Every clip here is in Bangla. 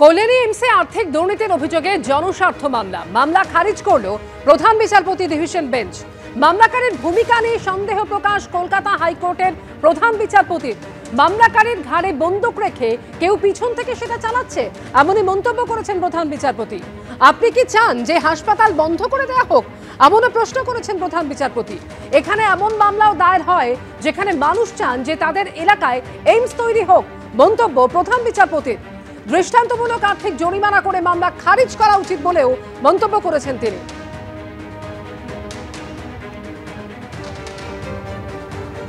কল্যাণী এইমসে আর্থিক দুর্নীতির অভিযোগে জনস্বার্থ মামলা খারিজ করল প্রধান বিচারপতি ডিভিশন বেঞ্চ। মামলাকারীর ভূমিকা নিয়ে সন্দেহ প্রকাশ কলকাতা হাইকোর্টের প্রধান বিচারপতির। মামলাকারীর ঘাড়ে বন্দুক রেখে কেউ পিছন থেকে সেটা চালাচ্ছে, এমনই মন্তব্য করেছেন প্রধান বিচারপতি। আপনি কি চান যে হাসপাতাল বন্ধ করে দেওয়া হোক, এমনও প্রশ্ন করেছেন প্রধান বিচারপতি। এখানে এমন মামলাও দায়ের হয় যেখানে মানুষ চান যে তাদের এলাকায় এইমস তৈরি হোক, মন্তব্য প্রধান বিচারপতির। দৃষ্টান্তমূলক আর্থিক জরিমানা করে মামলা খারিজ করা উচিত বলেও মন্তব্য করেছেন তিনি।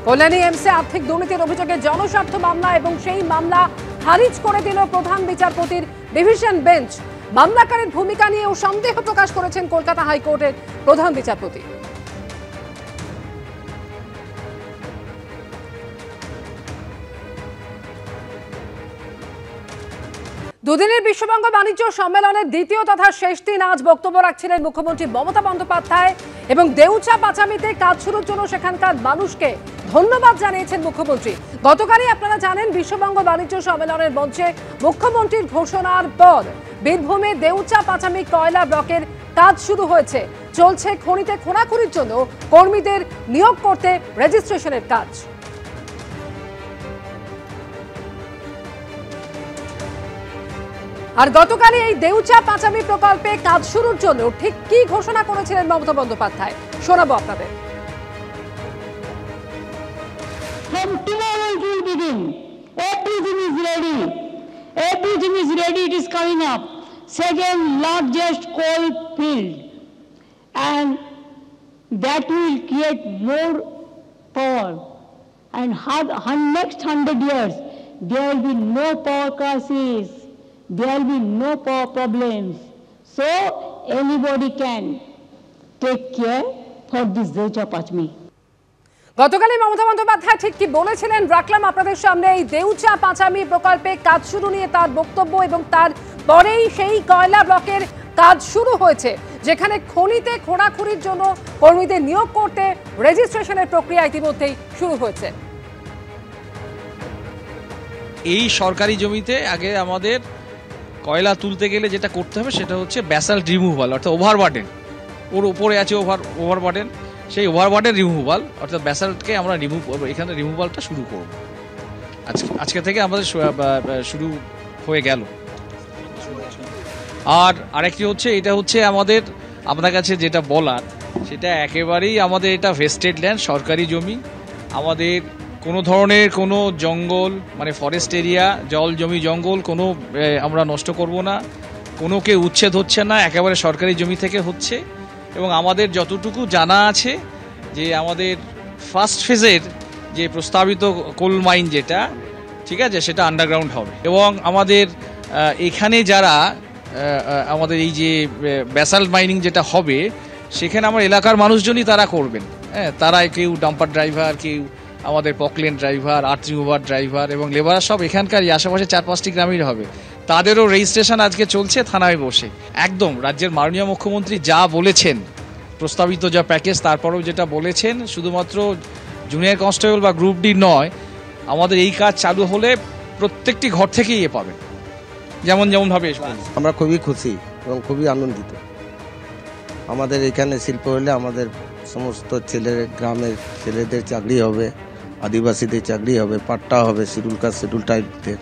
কল্যাণী এইমসে আর্থিক দুর্নীতির অভিযোগে জনস্বার্থ মামলা এবং সেই মামলা খারিজ করে দিল প্রধান বিচারপতির ডিভিশন বেঞ্চ। মামলাকারীর ভূমিকা নিয়েও সন্দেহ প্রকাশ করেছেন কলকাতা হাইকোর্টের প্রধান বিচারপতি। দুদিনের বিশ্ববঙ্গ বাণিজ্য সম্মেলনের দ্বিতীয় তথা শেষ দিন আজ বক্তব্য রাখছিলেন মুখ্যমন্ত্রী মমতা বন্দ্যোপাধ্যায় এবং দেউচা পাচামিতে কাজ শুরুর জন্য সেখানকার মানুষকে ধন্যবাদ জানিয়েছেন মুখ্যমন্ত্রী। গতকালই আপনারা জানেন বিশ্ববঙ্গ বাণিজ্য সম্মেলনের মঞ্চে মুখ্যমন্ত্রীর ঘোষণার পর বীরভূমে দেউচা পাচামি কয়লা ব্লকের কাজ শুরু হয়েছে। চলছে খনিতে খোঁড়াখুড়ির জন্য কর্মীদের নিয়োগ করতে রেজিস্ট্রেশনের কাজ। আর গতকালই এই দেউচা পাচামি প্রকল্পে কাজ শুরুর জন্য ঠিক কি ঘোষণা করেছিলেন মমতা বন্দ্যোপাধ্যায় শোনাবো আপনাদের। From tomorrow it will begin. Everything is ready. Everything is ready. It is coming up. Second largest coal field, and that will create more power. And next 100 years, there will be no power crisis. There will be no power problems. So anybody can take care for this Deucha Pachami. গতকালই মমতা বন্দ্যোপাধ্যায় ঠিক কি বলেছিলেন রাখলাম আপনাদের সামনে। এই দেউচা পাচামি প্রকল্পে কাজ শুরু নিয়ে তার বক্তব্য এবং তার পরেই সেই কয়লা ব্লকের কাজ শুরু হয়েছে, যেখানে খনিতে খোঁড়াখুড়ির জন্য কর্মীদের নিয়োগ করতে রেজিস্ট্রেশনের প্রক্রিয়া ইতিমধ্যেই শুরু হয়েছে। এই সরকারি জমিতে আগে আমাদের কয়লা তুলতে গেলে যেটা করতে হবে সেটা হচ্ছে ব্যাসাল্ট রিমুভাল, অর্থাৎ ওভারবার্ডেন। ওর উপরে আছে ওভারবার্ডেন, সেই ওভারবার্ডেন রিমুভাল অর্থাৎ ব্যাসাল্টকে আমরা রিমুভ করবো। এখানে রিমুভালটা শুরু করব আজকে থেকে আমাদের শুরু হয়ে গেল। আর আরেকটি হচ্ছে এটা হচ্ছে আমাদের আপনার কাছে যেটা বলার সেটা একেবারেই আমাদের এটা ভেস্টেড ল্যান্ড, সরকারি জমি। আমাদের কোনো ধরনের কোনো জঙ্গল মানে ফরেস্ট এরিয়া, জল জমি জঙ্গল কোনো আমরা নষ্ট করব না, কোনো কেউ উচ্ছেদ হচ্ছে না, একেবারে সরকারি জমি থেকে হচ্ছে। এবং আমাদের যতটুকু জানা আছে যে আমাদের ফার্স্ট ফেজের যে প্রস্তাবিত কোল মাইন যেটা ঠিক আছে সেটা আন্ডারগ্রাউন্ড হবে। এবং আমাদের এখানে যারা আমাদের এই যে ব্যাসাল্ট মাইনিং যেটা হবে সেখানে আমার এলাকার মানুষজনই তারা করবেন। হ্যাঁ, তারা কেউ ডাম্পার ড্রাইভার, কেউ আমাদের পকলেন ড্রাইভার, আর্থ রিমুভার ড্রাইভার এবং লেবার সব এখানকারই আশেপাশে 4-5টি গ্রামের হবে। তাদেরও রেজিস্ট্রেশন আজকে চলছে থানায় বসে। একদম রাজ্যের মাননীয় মুখ্যমন্ত্রী যা বলেছেন প্রস্তাবিত যা প্যাকেজ, তারপরেও যেটা বলেছেন শুধুমাত্র জুনিয়র কনস্টেবল বা গ্রুপ ডি নয়, আমাদের এই কাজ চালু হলে প্রত্যেকটি ঘর থেকেই পাবে যেমনভাবে। আমরা খুবই খুশি এবং খুবই আনন্দিত। আমাদের এখানে শিল্প হলে আমাদের সমস্ত গ্রামের ছেলেদের চাকরি হবে, আদিবাসীদের চাকরি হবে, পাট্টা হবে, শিডিউল কাস্ট শিডিউল ট্রাইবদের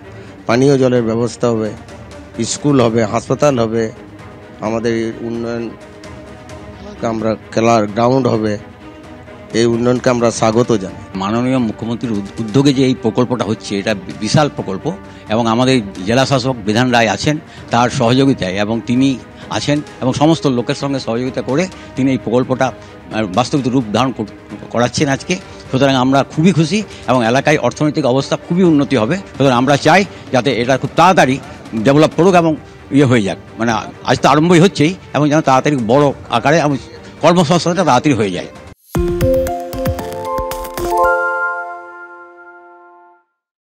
পানীয় জলের ব্যবস্থা হবে, স্কুল হবে, হাসপাতাল হবে, আমাদের উন্নয়ন আমরা খেলার গ্রাউন্ড হবে। এই উন্নয়নকে আমরা স্বাগত জানাই। মাননীয় মুখ্যমন্ত্রীর উদ্যোগে যে এই প্রকল্পটা হচ্ছে এটা বিশাল প্রকল্প এবং আমাদের জেলা শাসক বিধান রায় আছেন তার সহযোগিতায় এবং তিনি আছেন এবং সমস্ত লোকের সঙ্গে সহযোগিতা করে তিনি এই প্রকল্পটা বাস্তবিক রূপ ধারণ করাচ্ছেন আজকে। সুতরাং আমরা খুবই খুশি এবং এলাকায় অর্থনৈতিক অবস্থা খুবই উন্নতি হবে। সুতরাং আমরা চাই যাতে এটা খুব তাড়াতাড়ি ডেভেলপ করুক এবং হয়ে যাক, মানে আজ তো আরম্ভই হচ্ছেই এবং যেন তাড়াতাড়ি বড় আকারে এবং কর্মসংস্থানটা তাড়াতাড়ি হয়ে যায়।